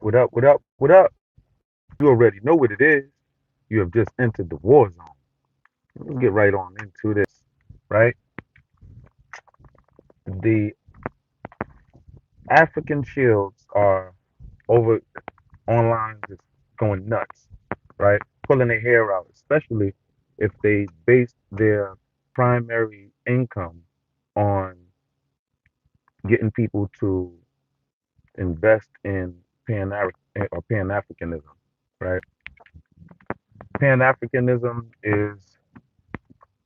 What up? What up? What up? You already know what it is. You have just entered the war zone. Let's get right on into this, right? The African shields are over online just going nuts, right? Pulling their hair out, especially if they base their primary income on getting people to invest in Pan-Africanism, right? Pan-Africanism is,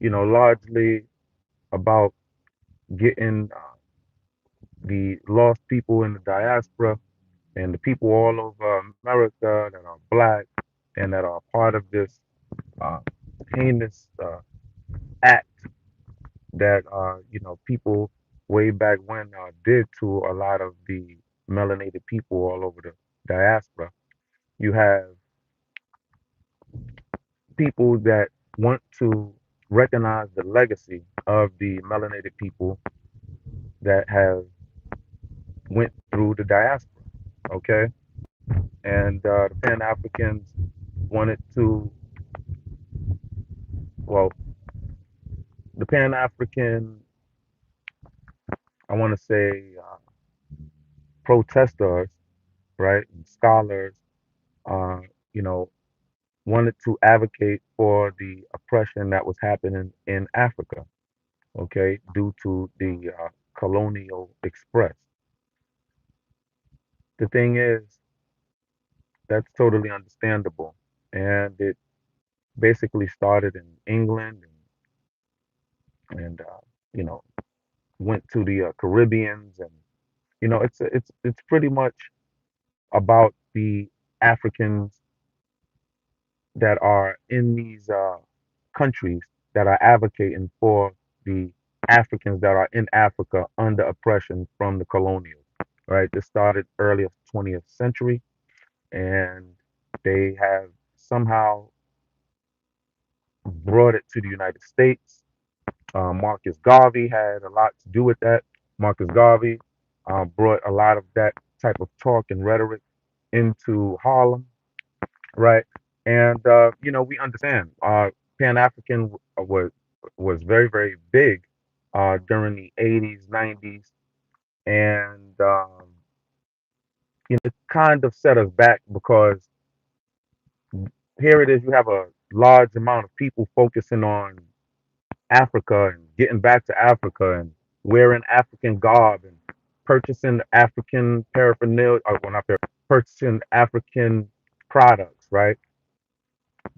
largely about getting the lost people in the diaspora and the people all over America that are black and that are part of this uh, heinous act that people way back when did to a lot of the melanated people all over the diaspora. You have people that want to recognize the legacy of the melanated people that have went through the diaspora. Okay, and the Pan Africans wanted to, well, the Pan African, I want to say, protesters, right, and scholars, uh, you know, wanted to advocate for the oppression that was happening in Africa, okay, due to the colonial express. The thing is, that's totally understandable. And it basically started in England and you know, went to the Caribbeans. And, it's pretty much about the Africans that are in these countries that are advocating for the Africans that are in Africa under oppression from the colonials, right? This started early 20th century, and they have somehow brought it to the United States. Marcus Garvey had a lot to do with that. Marcus Garvey brought a lot of that type of talk and rhetoric into Harlem, right? And we understand Pan African was very very big during the 80s, 90s, and it kind of set us back because here it is. You have a large amount of people focusing on Africa and getting back to Africa and wearing African garb and purchasing African paraphernalia, or well, not purchasing African products, right?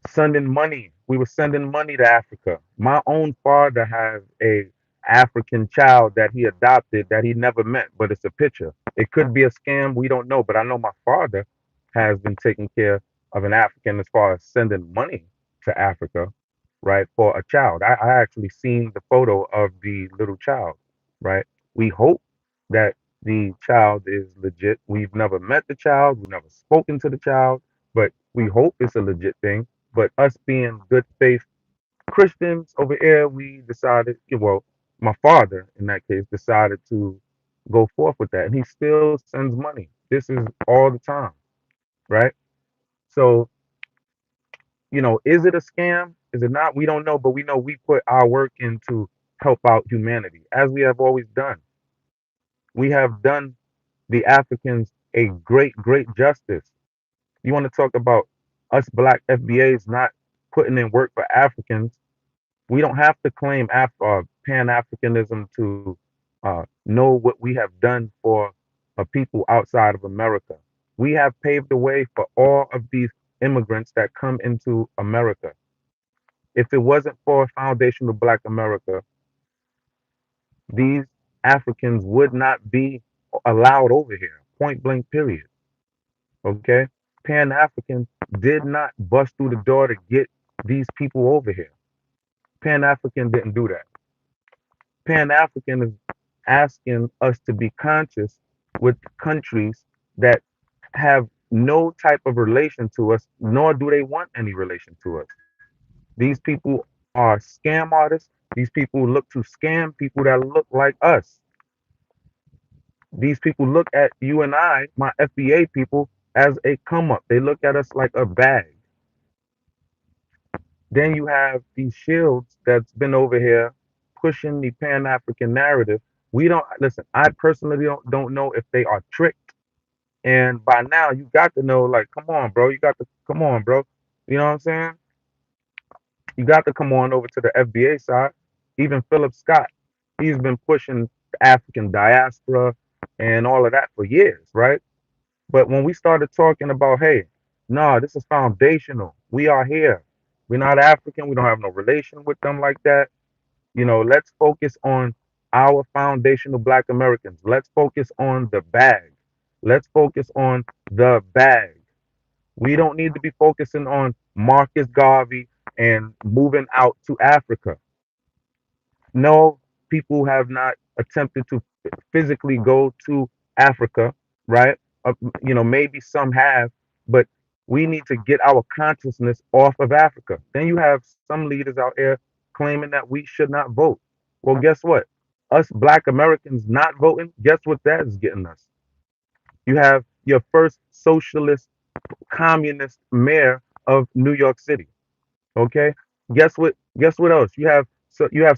Sending money. We were sending money to Africa. My own father has a African child that he adopted that he never met, but it's a picture. It could be a scam. We don't know, but I know my father has been taking care of an African as far as sending money to Africa, right, for a child. I actually seen the photo of the little child, right? We hope that the child is legit. We've never met the child. We've never spoken to the child, but we hope it's a legit thing. But us being good faith Christians over here, we decided, well, my father in that case decided to go forth with that. And he still sends money. This is all the time, right? So, is it a scam? Is it not? We don't know, but we know we put our work in to help out humanity, as we have always done. We have done the Africans a great, great justice. You want to talk about us black FBAs not putting in work for Africans? We don't have to claim Pan Africanism to know what we have done for a people outside of America. We have paved the way for all of these immigrants that come into America. If it wasn't for Foundation of Black America, these Africans would not be allowed over here. Point blank, period. Okay? Pan African did not bust through the door to get these people over here. Pan African didn't do that. Pan African is asking us to be conscious with countries that have no type of relation to us, nor do they want any relation to us. These people are scam artists. These people look to scam people that look like us. These people look at you and I, my FBA people. as a come up. They look at us like a bag. Then you have these shields that's been over here pushing the Pan African narrative. We don't listen. I personally don't know if they are tricked. And by now, you got to know, like, come on, bro. You got to come on, bro. You know what I'm saying? You got to come on over to the FBA side. Even Philip Scott, he's been pushing the African diaspora and all of that for years, right? But when we started talking about, hey, no, this is foundational. We are here. We're not African. We don't have no relation with them like that. Let's focus on our foundational Black Americans. Let's focus on the bag. Let's focus on the bag. We don't need to be focusing on Marcus Garvey and moving out to Africa. No, people have not attempted to physically go to Africa, right? Maybe some have, but we need to get our consciousness off of Africa. Then you have some leaders out there claiming that we should not vote. Well, guess what? Us Black Americans not voting, guess what that is getting us? You have your first socialist, communist mayor of New York City. Okay. Guess what? Guess what else? You have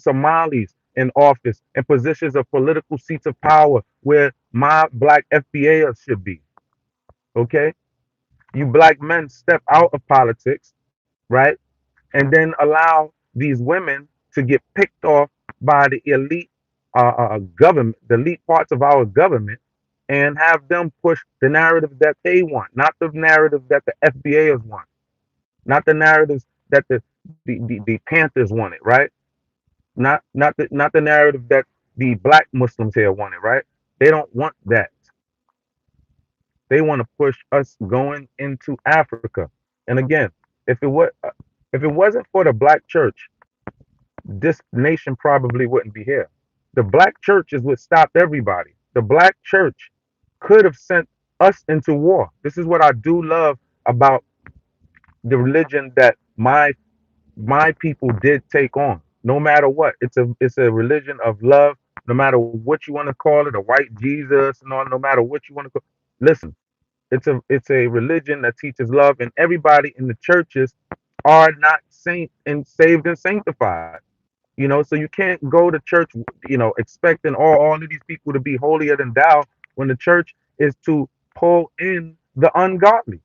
Somalis in office and positions of political seats of power where my black FBAers should be. Okay. You black men step out of politics, right? And then allow these women to get picked off by the elite government, the elite parts of our government, and have them push the narrative that they want, not the narrative that the FBAers want, not the narratives that the Panthers wanted, right? Not the narrative that the black Muslims here wanted, right? They don't want that. They want to push us going into Africa. And again, if it was if it wasn't for the black church, this nation probably wouldn't be here. The black church is what stopped everybody. The black church could have sent us into war. This is what I do love about the religion that my people did take on. No matter what, it's a religion of love. No matter what you want to call it, a white Jesus, and all. No matter what you want to call. Listen, it's a religion that teaches love, and everybody in the churches are not saint and saved and sanctified. So you can't go to church, expecting all of these people to be holier than thou when the church is to pull in the ungodly.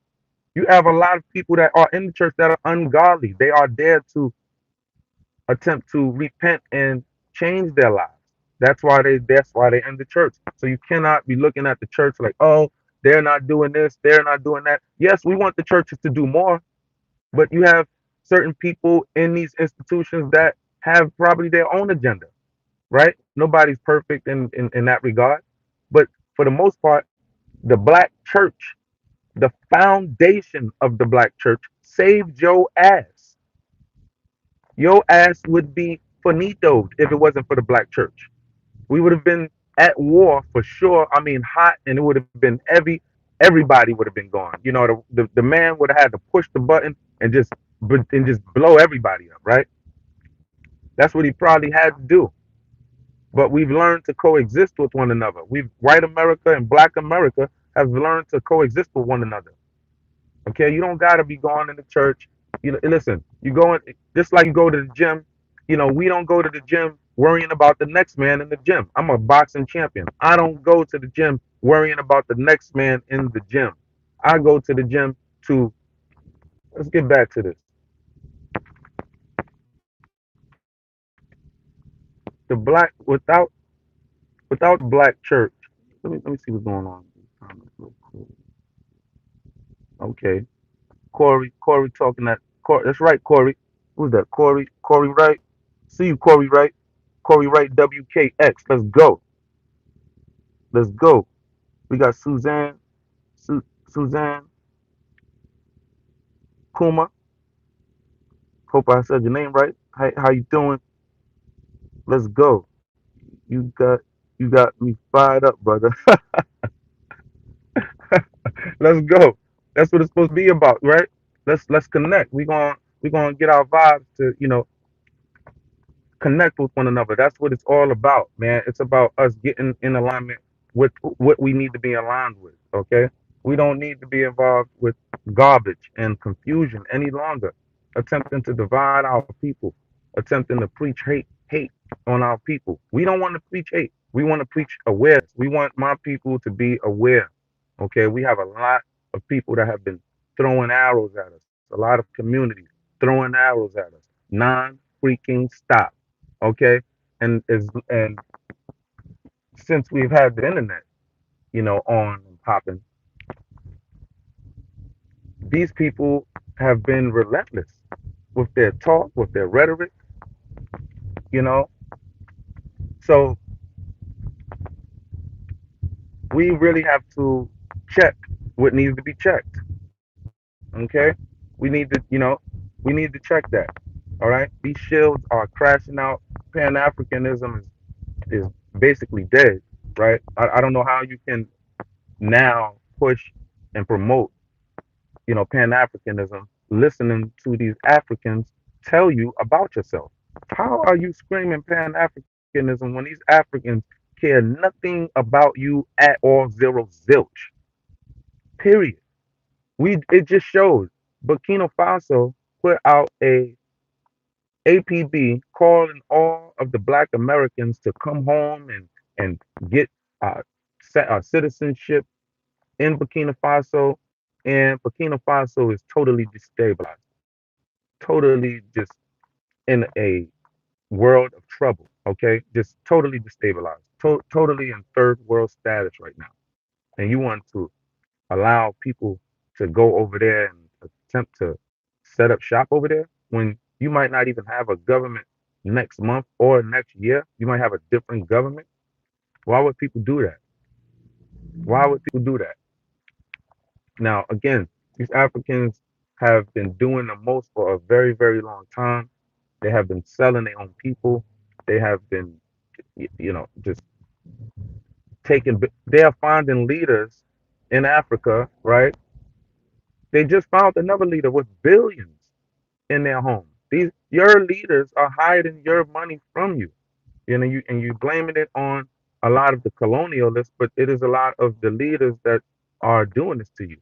You have a lot of people that are in the church that are ungodly. They are there to attempt to repent and change their lives. That's why they in the church. So you cannot be looking at the church like, oh, they're not doing this, they're not doing that. Yes, we want the churches to do more, but you have certain people in these institutions that have probably their own agenda, right? Nobody's perfect in that regard. But for the most part, the black church, the foundation of the black church saved your ass. Your ass would be finitoed if it wasn't for the black church. We would have been at war for sure. I mean, hot, and it would have been everybody would have been gone. The man would have had to push the button and just blow everybody up, right? That's what he probably had to do. But we've learned to coexist with one another. White America and Black America have learned to coexist with one another. Okay, you don't gotta be going in the church. Listen, you go in just like you go to the gym. We don't go to the gym worrying about the next man in the gym. I'm a boxing champion. I don't go to the gym worrying about the next man in the gym. I go to the gym to let's get back to this. The black without the black church. Let me see what's going on. Okay, Corey talking that. That's right, Corey. Who's that? Corey Wright. See you, Corey Wright. Corey Wright, WKX. Let's go. Let's go. We got Suzanne Kuma. Hope I said your name right. How you doing? Let's go. You got you got me fired up, brother. Let's go. That's what it's supposed to be about, right? Let's connect. We gonna get our vibes to connect with one another. That's what it's all about, man. It's about us getting in alignment with what we need to be aligned with. Okay. We don't need to be involved with garbage and confusion any longer, attempting to divide our people, attempting to preach hate on our people. We don't want to preach hate. We want to preach awareness. We want my people to be aware. Okay, we have a lot of people that have been throwing arrows at us, a lot of communities throwing arrows at us, non freaking stop. Okay, and since we've had the internet, on and popping, these people have been relentless with their talk, with their rhetoric, you know. So we really have to check what needs to be checked. Okay, we need to, we need to check that. All right, these shields are crashing out. Pan Africanism is basically dead. Right. I don't know how you can now push and promote, Pan Africanism, listening to these Africans tell you about yourself. How are you screaming Pan Africanism when these Africans care nothing about you at all, zero zilch? Period. It just shows. Burkina Faso put out a APB calling all of the Black Americans to come home and get uh, citizenship in Burkina Faso, and Burkina Faso is totally destabilized, totally just in a world of trouble. Okay, just totally destabilized, totally in third world status right now. And you want to allow people to go over there and attempt to set up shop over there when you might not even have a government next month or next year. You might have a different government. Why would people do that? Why would people do that? Now, again, these Africans have been doing the most for a very, very long time. They have been selling their own people. They have been, just they are finding leaders in Africa, right? They just found another leader with billions in their home. Your leaders are hiding your money from you. You blaming it on a lot of the colonialists, but it is a lot of the leaders that are doing this to you.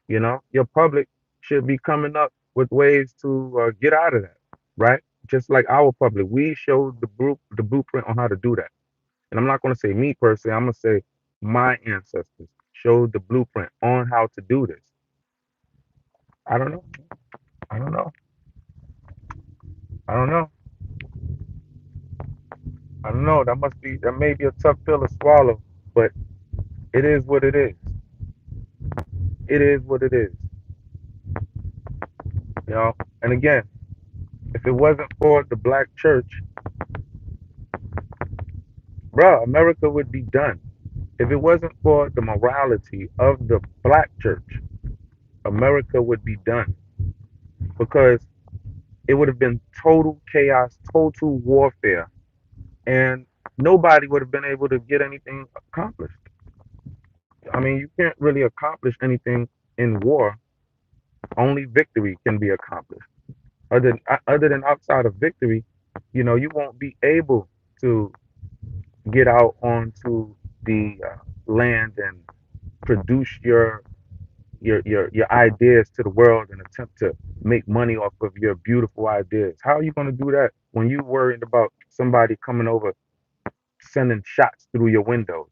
Your public should be coming up with ways to get out of that, right? Just like our public, we showed the blueprint on how to do that. And I'm not going to say me personally. I'm going to say my ancestors showed the blueprint on how to do this. I don't know. I don't know. I don't know. I don't know. That may be a tough pill to swallow, but it is what it is. It is what it is. And again, if it wasn't for the black church, bruh, America would be done. If it wasn't for the morality of the black church, America would be done because it would have been total chaos, total warfare, and nobody would have been able to get anything accomplished. I mean, you can't really accomplish anything in war. Only victory can be accomplished. Other than outside of victory, you won't be able to get out onto the land and produce your ideas to the world and attempt to make money off of your beautiful ideas. How are you going to do that when you worried about somebody coming over sending shots through your windows?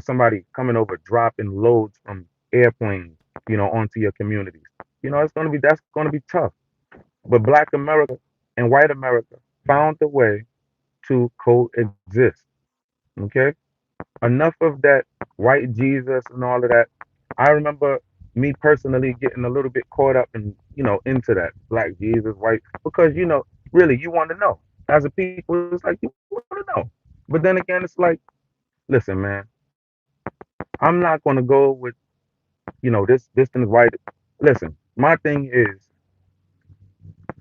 Somebody coming over dropping loads from airplanes, onto your communities. That's going to be tough. But Black America and White America found a way to coexist. Okay, enough of that white Jesus and all of that. I remember me personally getting a little bit caught up in, into that black Jesus, white, because, really you want to know. As a people, it's like you want to know. But then again, it's like, listen, man, I'm not going to go with, this thing is white. Listen, my thing is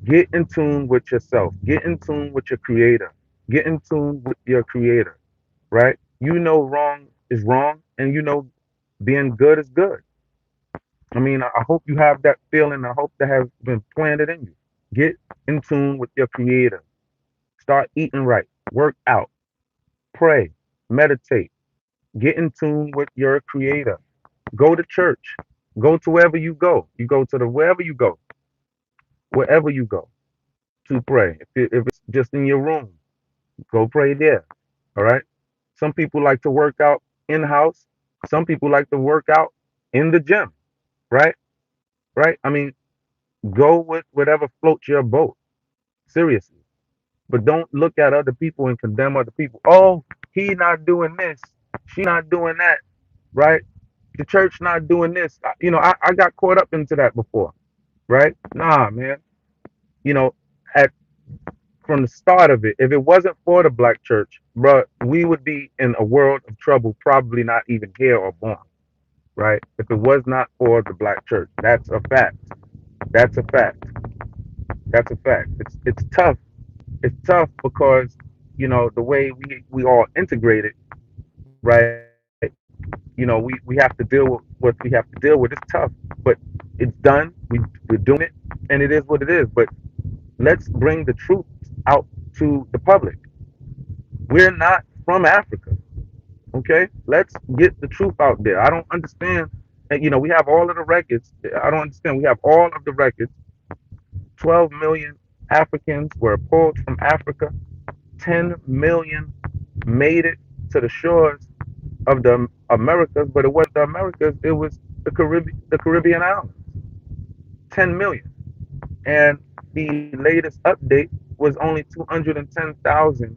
get in tune with yourself, get in tune with your creator, get in tune with your creator, right? You know wrong is wrong, and being good is good. I mean, I hope you have that feeling. I hope that has been planted in you. Get in tune with your creator. Start eating right. Work out. Pray. Meditate. Get in tune with your creator. Go to church. Go to wherever you go. You go to the wherever you go to pray. If it's just in your room, go pray there. All right. Some people like to work out in house. Some people like to work out in the gym. Right. Right. I mean, go with whatever floats your boat. Seriously. But don't look at other people and condemn other people. Oh, he not doing this. She not doing that. Right. The church not doing this. I got caught up into that before. Right. Nah, man. You know, at from the start of it, if it wasn't for the black church, bro, we would be in a world of trouble, probably not even here or born, right? If it was not for the black church, that's a fact. That's a fact. That's a fact. It's tough. It's tough because the way we all integrated, right? We have to deal with what we have to deal with. It's tough, but it's done. We're doing it, and it is what it is. But let's bring the truth out to the public. We're not from Africa. Okay, let's get the truth out there. I don't understand. And we have all of the records. I don't understand. We have all of the records. 12 million Africans were pulled from Africa. 10 million made it to the shores of the Americas, but it wasn't the Americas. It was the Caribbean islands. 10 million. And the latest update was only 210,000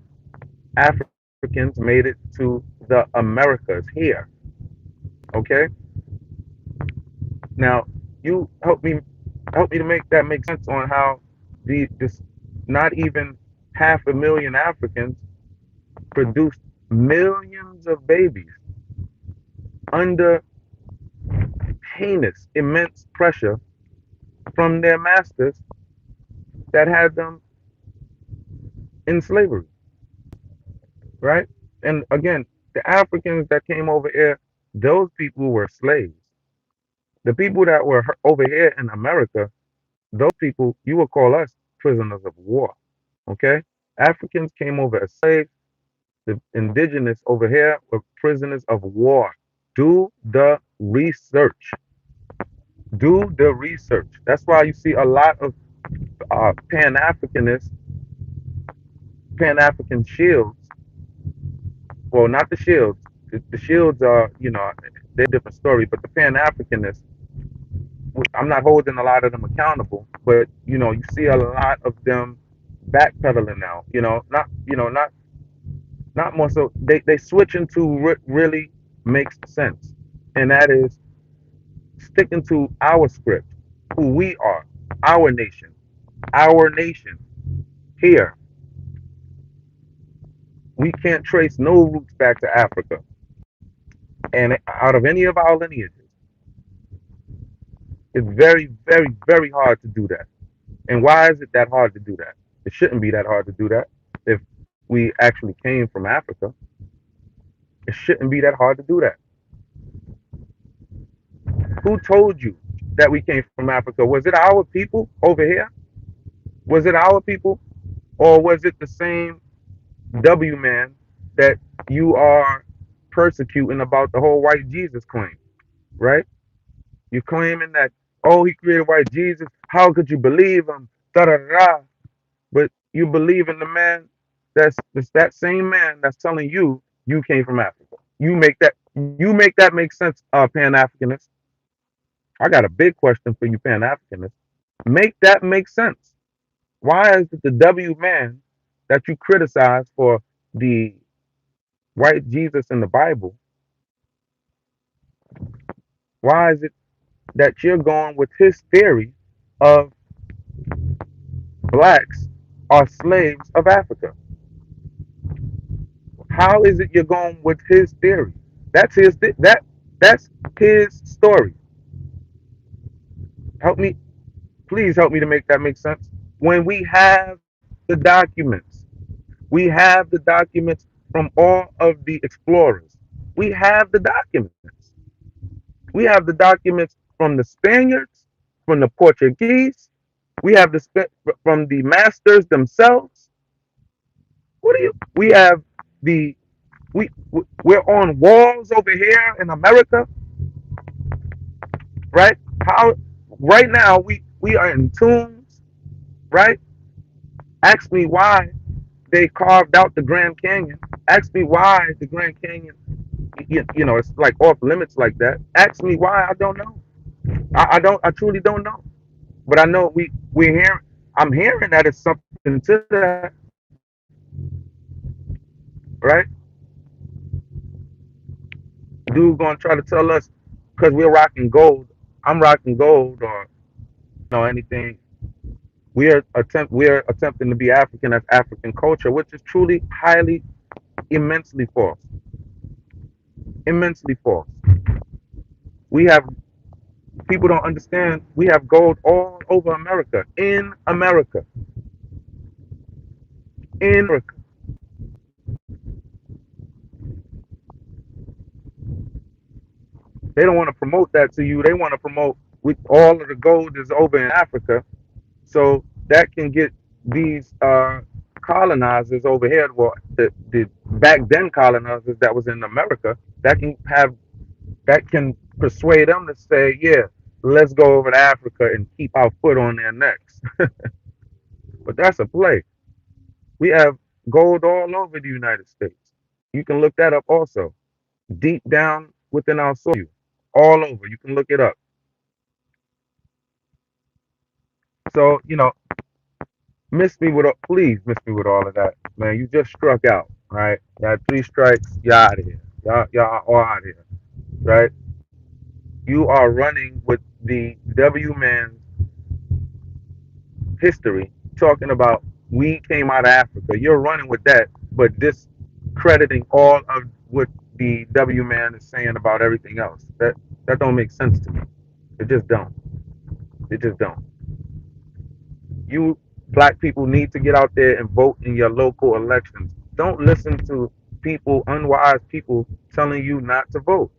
Africans made it to the Americas here. Okay, now you help me to make sense on how this not even half a million Africans produced millions of babies under heinous, immense pressure from their masters that had them in slavery, right? And again, the Africans that came over here, those people were slaves. The people that were over here in America, those people, you would call us prisoners of war. Okay? Africans came over as slaves. The indigenous over here were prisoners of war. Do the research. Do the research. That's why you see a lot of Pan African shields. Well, not the shields. The shields are, they're a different story. But the Pan Africanists, I'm not holding a lot of them accountable. But you see a lot of them backpedaling now. Not more so. They switch into what really makes sense, and that is sticking to our script, who we are, our nation, our nation. Here, we can't trace no roots back to Africa, and out of any of our lineages, it's very, very, very hard to do that. And why is it that hard to do that? It shouldn't be that hard to do that. If we actually came from Africa, it shouldn't be that hard to do that. Who told you that we came from Africa? Was it our people over here? Was it our people? Or was it the same W man that you are persecuting about the whole white Jesus claim, right? You're claiming that, oh, he created white Jesus. How could you believe him? Da da da. But you believe in the man that's that same man that's telling you you came from Africa. You make that make sense, Pan Africanist. I got a big question for you, Pan Africanists. Make that make sense. Why is it the W man that you criticize for the white Jesus in the Bible? Why is it that you're going with his theory of blacks are slaves of Africa? How is it you're going with his theory? That's his story. Help me, please help me to make that make sense. When we have the documents, we have the documents from all of the explorers. We have the documents. We have the documents from the Spaniards, from the Portuguese. We have from the masters themselves. What do you? We have the we're on walls over here in America. right? How right now we are in tombs, right? Ask me why they carved out the Grand Canyon. Ask me why the Grand Canyon, it's like off limits like that. Ask me why. I don't know. I don't. I truly don't know. But I know we're hearing. I'm hearing that it's something to that, right? Dude gonna try to tell us because we're rocking gold. I'm rocking gold, or anything. We're attempting to be African as African culture, which is truly highly immensely false. Immensely false. We have people don't understand. We have gold all over America. In America. In America. They don't want to promote that to you. They want to promote with all of the gold is over in Africa. So that can get these colonizers over here, well, the back then colonizers that was in America, that can persuade them to say, yeah, let's go over to Africa and keep our foot on their necks. But that's a play. We have gold all over the United States. You can look that up also. Deep down within our soil, all over. You can look it up. So, miss me with please miss me with all of that, man. You just struck out, right? You had three strikes. You're out of here. Y'all are all out of here, right? You are running with the W man history, talking about we came out of Africa. You're running with that, but discrediting all of what the W man is saying about everything else. That don't make sense to me. It just don't. It just don't. You black people need to get out there and vote in your local elections. Don't listen to people, unwise people, telling you not to vote.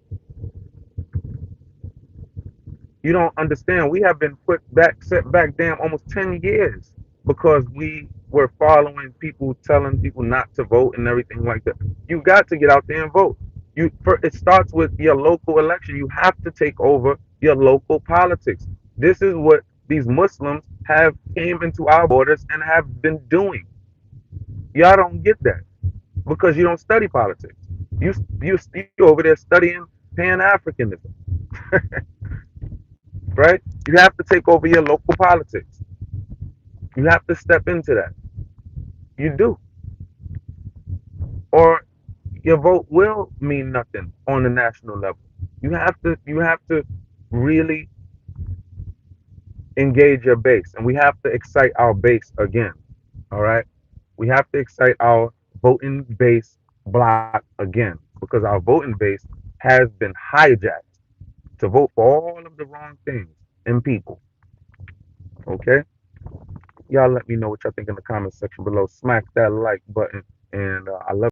You don't understand. We have been set back damn almost 10 years because we were following people, telling people not to vote and everything like that. You got to get out there and vote. It starts with your local election. You have to take over your local politics. This is what these Muslims have came into our borders and have been doing. Y'all don't get that because you don't study politics. You over there studying Pan-Africanism, right? You have to take over your local politics. You have to step into that. You do, or your vote will mean nothing on the national level. You have to really engage your base, and we have to excite our base again. All right, we have to excite our voting base block again because our voting base has been hijacked to vote for all of the wrong things and people. Okay, y'all let me know what y'all think in the comment section below. Smack that like button, and I love